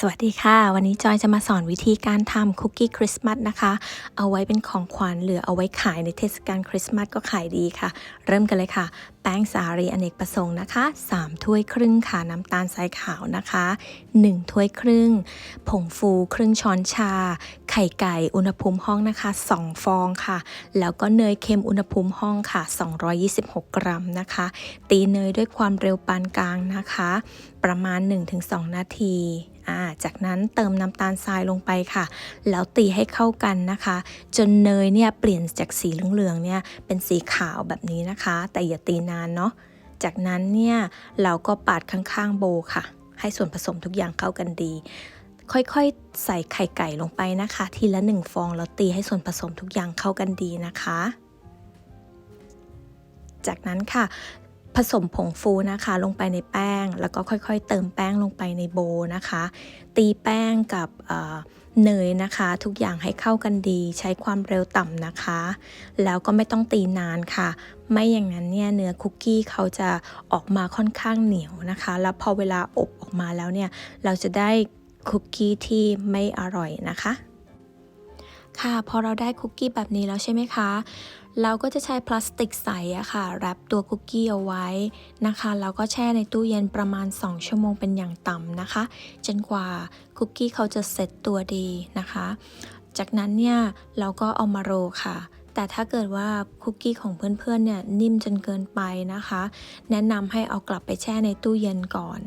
สวัสดีค่ะวันนี้จอยจะมาสอนวิธีการทำคุกกี้คริสต์มาสนะคะเอาไว้เป็นของขวัญหรือเอาไว้ขายในเทศกาลคริสต์มาสก็ขายดีค่ะเริ่มกันเลยค่ะแป้งสาลีอเนกประสงค์นะคะ3ถ้วยครึ่งค่ะน้ำตาลทรายขาวนะคะ1ถ้วยครึ่งผงฟูครึ่งช้อนชาไข่ไก่อุณหภูมิห้องนะคะ2ฟองค่ะแล้วก็เนยเค็มอุณหภูมิห้องค่ะ226 กรัมนะคะตีเนยด้วยความเร็วปานกลางนะคะประมาณ 1-2 นาทีจากนั้นเติมน้ำตาลทรายลงไปค่ะแล้วตีให้เข้ากันนะคะจนเนยเนี่ยเปลี่ยนจากสีเหลืองๆเนี่ยเป็นสีขาวแบบนี้นะคะแต่อย่าตีนานเนาะจากนั้นเนี่ยเราก็ปาดข้างๆโบค่ะให้ส่วนผสมทุกอย่างเข้ากันดีค่อยๆใส่ไข่ไก่ลงไปนะคะทีละ1ฟองแล้วตีให้ส่วนผสมทุกอย่างเข้ากันดีนะคะจากนั้นค่ะผสมผงฟูนะคะลงไปในแป้งแล้วก็ค่อยๆเติมแป้งลงไปในโบนะคะตีแป้งกับเนยนะคะทุกอย่างให้เข้ากันดีใช้ความเร็วต่ำนะคะแล้วก็ไม่ต้องตีนานค่ะไม่อย่างนั้นเนี่ยเนื้อคุกกี้เขาจะออกมาค่อนข้างเหนียวนะคะแล้วพอเวลาอบออกมาแล้วเนี่ยเราจะได้คุกกี้ที่ไม่อร่อยนะคะค่ะพอเราได้คุกกี้แบบนี้แล้วใช่ไหมคะเราก็จะใช้พลาสติกใสอะค่ะแรปตัวคุกกี้เอาไว้นะคะแล้วก็แช่ในตู้เย็นประมาณ2 ชั่วโมงเป็นอย่างต่ำนะคะจนกว่าคุกกี้เขาจะเซ็ตตัวดีนะคะจากนั้นเนี่ยเราก็เอามาโรลค่ะแต่ถ้าเกิดว่าคุกกี้ของเพื่อนๆเนี่ยนิ่มจนเกินไปนะคะแนะนำให้เอากลับไปแช่ในตู้เย็นก่อน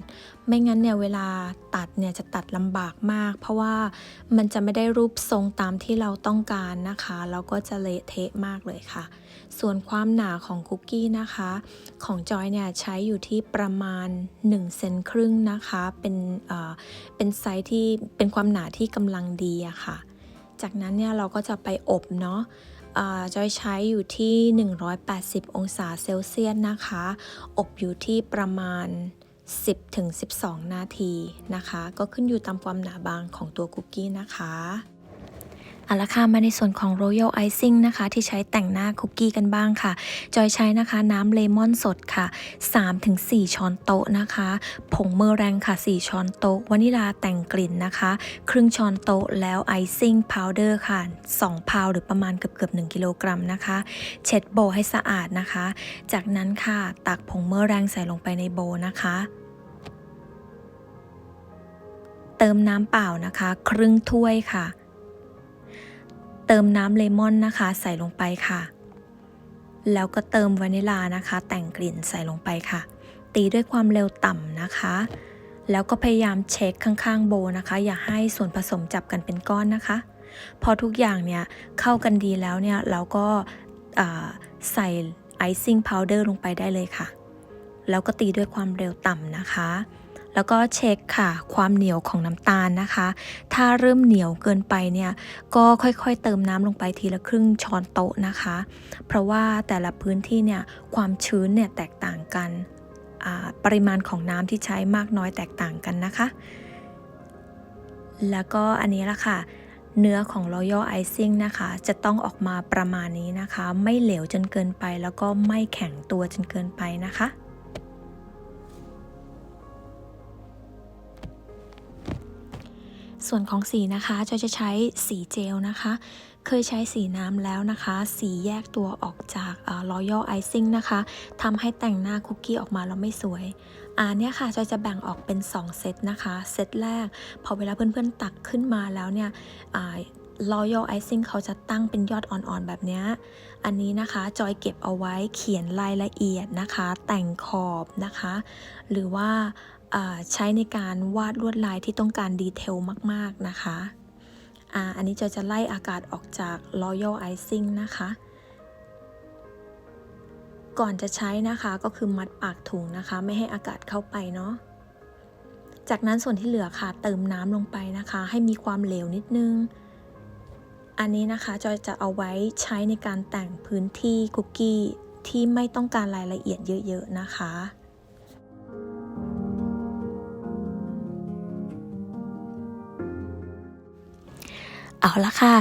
ไม่งั้นเนี่ยเวลาตัดเนี่ยจะตัดลำบากมากเพราะว่ามันจะไม่ได้รูปทรงตามที่เราต้องการนะคะแล้วก็จะเละเทะมากเลยค่ะส่วนความหนาของคุกกี้นะคะของจอยเนี่ยใช้อยู่ที่ประมาณ1 เซนครึ่งนะคะเป็นไซส์ที่เป็นความหนาที่กำลังดีอะค่ะจากนั้นเนี่ยเราก็จะไปอบเนาะจอยใช้อยู่ที่180 องศาเซลเซียสนะคะอบอยู่ที่ประมาณ10-12 นาทีนะคะก็ขึ้นอยู่ตามความหนาบางของตัวคุกกี้นะคะเอาละค่ะมาในส่วนของ Royal Icing นะคะที่ใช้แต่งหน้าคุกกี้กันบ้างค่ะจอยใช้นะคะน้ำเลมอนสดค่ะ 3-4 ช้อนโต๊ะนะคะผงเมอแรงค่ะ4 ช้อนโต๊ะวานิลาแต่งกลิ่นนะคะครึ่งช้อนโต๊ะแล้ว Icing Powder ค่ะ2 พาวหรือประมาณเกือบ1 กิโลกรัมนะคะเช็ดโบให้สะอาดนะคะจากนั้นค่ะตักผงเมอแรงใส่ลงไปในโบนะคะเติมน้ำเปล่านะคะครึ่งถ้วยค่ะเติมน้ำเลมอนนะคะใส่ลงไปค่ะแล้วก็เติมวานิลานะคะแต่งกลิ่นใส่ลงไปค่ะตีด้วยความเร็วต่ำนะคะแล้วก็พยายามเช็คข้างๆโบนะคะอย่าให้ส่วนผสมจับกันเป็นก้อนนะคะพอทุกอย่างเนี่ยเข้ากันดีแล้วเนี่ยเราก็ใส่ไอซิ่งพาวเดอร์ลงไปได้เลยค่ะแล้วก็ตีด้วยความเร็วต่ำนะคะแล้วก็เช็คค่ะความเหนียวของน้ำตาลนะคะถ้าเริ่มเหนียวเกินไปเนี่ยก็ค่อยๆเติมน้ำลงไปทีละครึ่งช้อนโต๊ะนะคะเพราะว่าแต่ละพื้นที่เนี่ยความชื้นเนี่ยแตกต่างกันปริมาณของน้ำที่ใช้มากน้อยแตกต่างกันนะคะแล้วก็อันนี้ละค่ะเนื้อของ Royal Icing นะคะจะต้องออกมาประมาณนี้นะคะไม่เหลวจนเกินไปแล้วก็ไม่แข็งตัวจนเกินไปนะคะส่วนของสีนะคะจอยจะใช้สีเจลนะคะเคยใช้สีน้ำแล้วนะคะสีแยกตัวออกจากRoyal Icing นะคะทำให้แต่งหน้าคุกกี้ออกมาแล้วไม่สวยเนี่ยค่ะจอยจะแบ่งออกเป็น2 เซตนะคะเซตแรกพอเวลาเพื่อนๆตักขึ้นมาแล้วเนี่ยRoyal Icing เขาจะตั้งเป็นยอดอ่อนๆแบบนี้อันนี้นะคะจอยเก็บเอาไว้เขียนรายละเอียดนะคะแต่งขอบนะคะหรือว่าใช้ในการวาดลวดลายที่ต้องการดีเทลมากๆนะคะอันนี้จะไล่อากาศออกจาก Royal Icing นะคะก่อนจะใช้นะคะก็คือมัดปากถุงนะคะไม่ให้อากาศเข้าไปเนาะจากนั้นส่วนที่เหลือค่ะเติมน้ำลงไปนะคะให้มีความเหลวนิดนึงอันนี้นะคะจอยจะเอาไว้ใช้ในการแต่งพื้นที่คุกกี้ที่ไม่ต้องการรายละเอียดเยอะๆนะคะเอาละค่ะ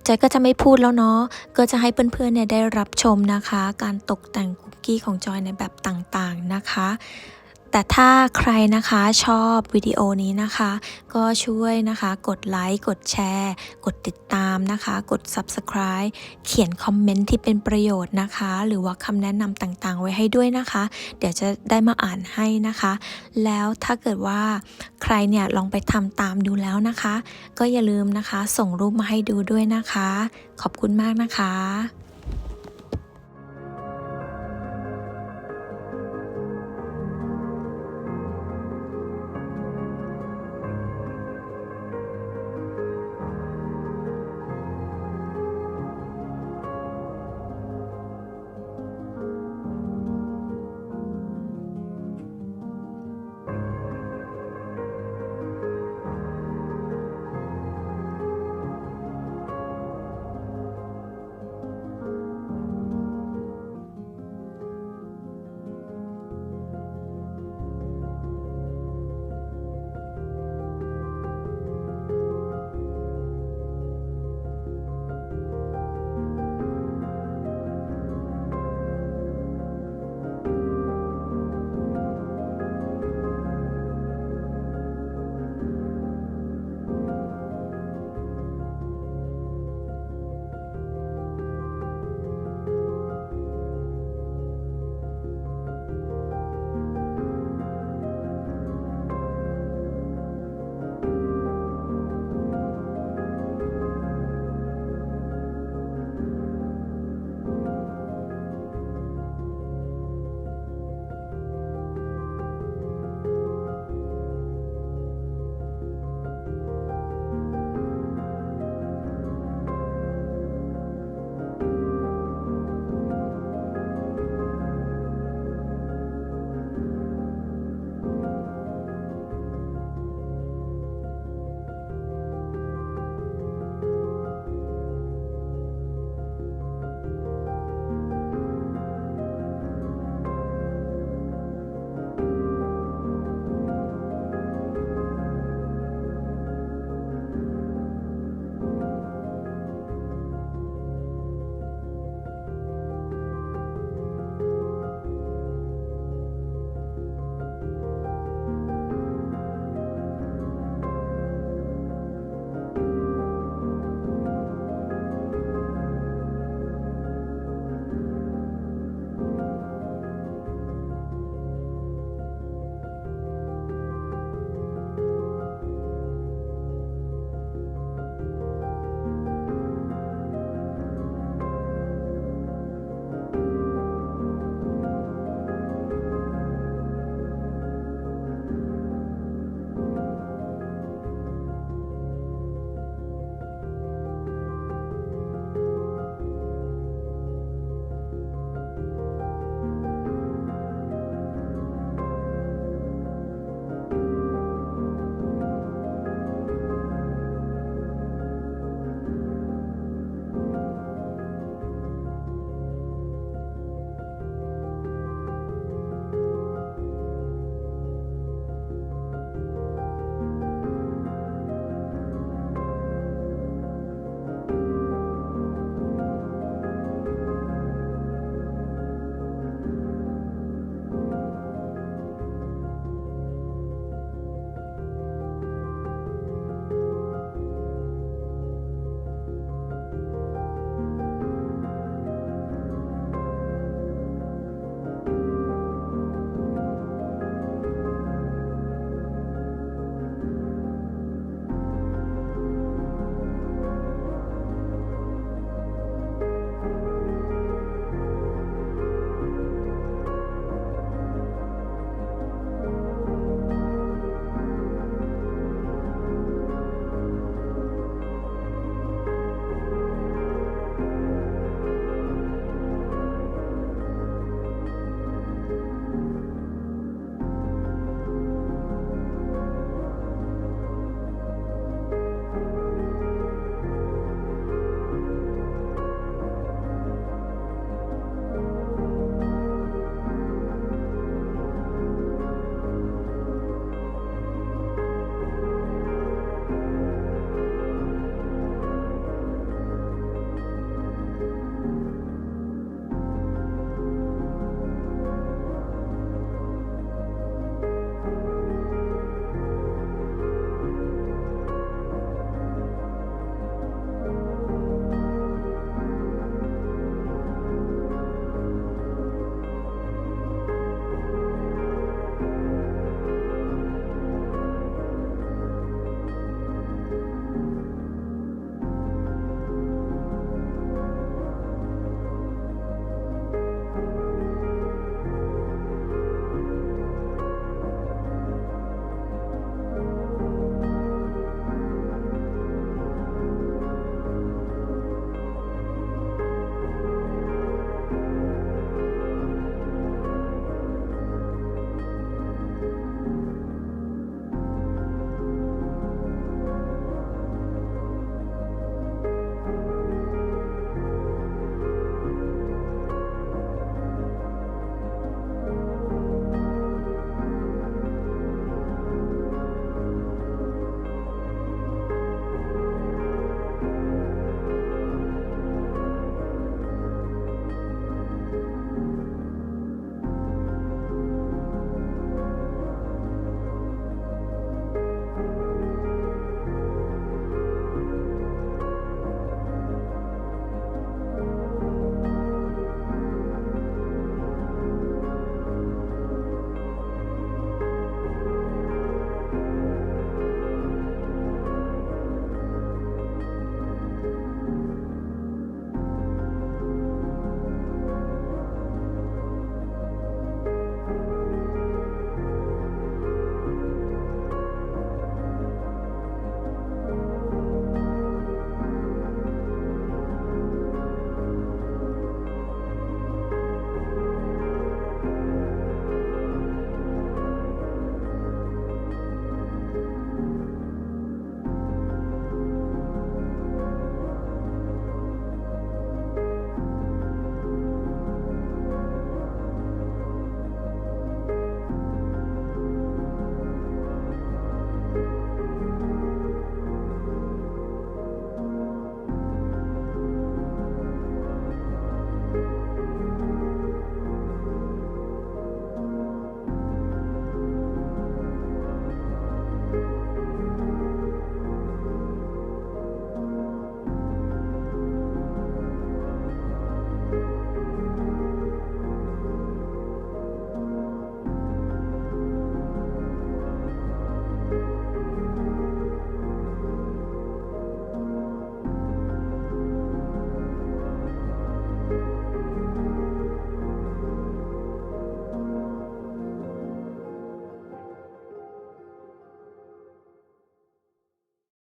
จอยก็จะไม่พูดแล้วเนาะก็จะให้เพื่อนๆเนี่ยได้รับชมนะคะการตกแต่งคุกกี้ของจอยในแบบต่างๆนะคะ แต่ถ้าใครนะคะชอบวิดีโอนี้นะคะก็ช่วยนะคะกดไลค์กดแชร์กดติดตามนะคะกด Subscribe เขียนคอมเมนต์ที่เป็นประโยชน์นะคะหรือว่าคำแนะนำต่างๆไว้ให้ด้วยนะคะเดี๋ยวจะได้มาอ่านให้นะคะแล้วถ้าเกิดว่าใครเนี่ยลองไปทำตามดูแล้วนะคะก็อย่าลืมนะคะส่งรูปมาให้ดูด้วยนะคะขอบคุณมากนะคะ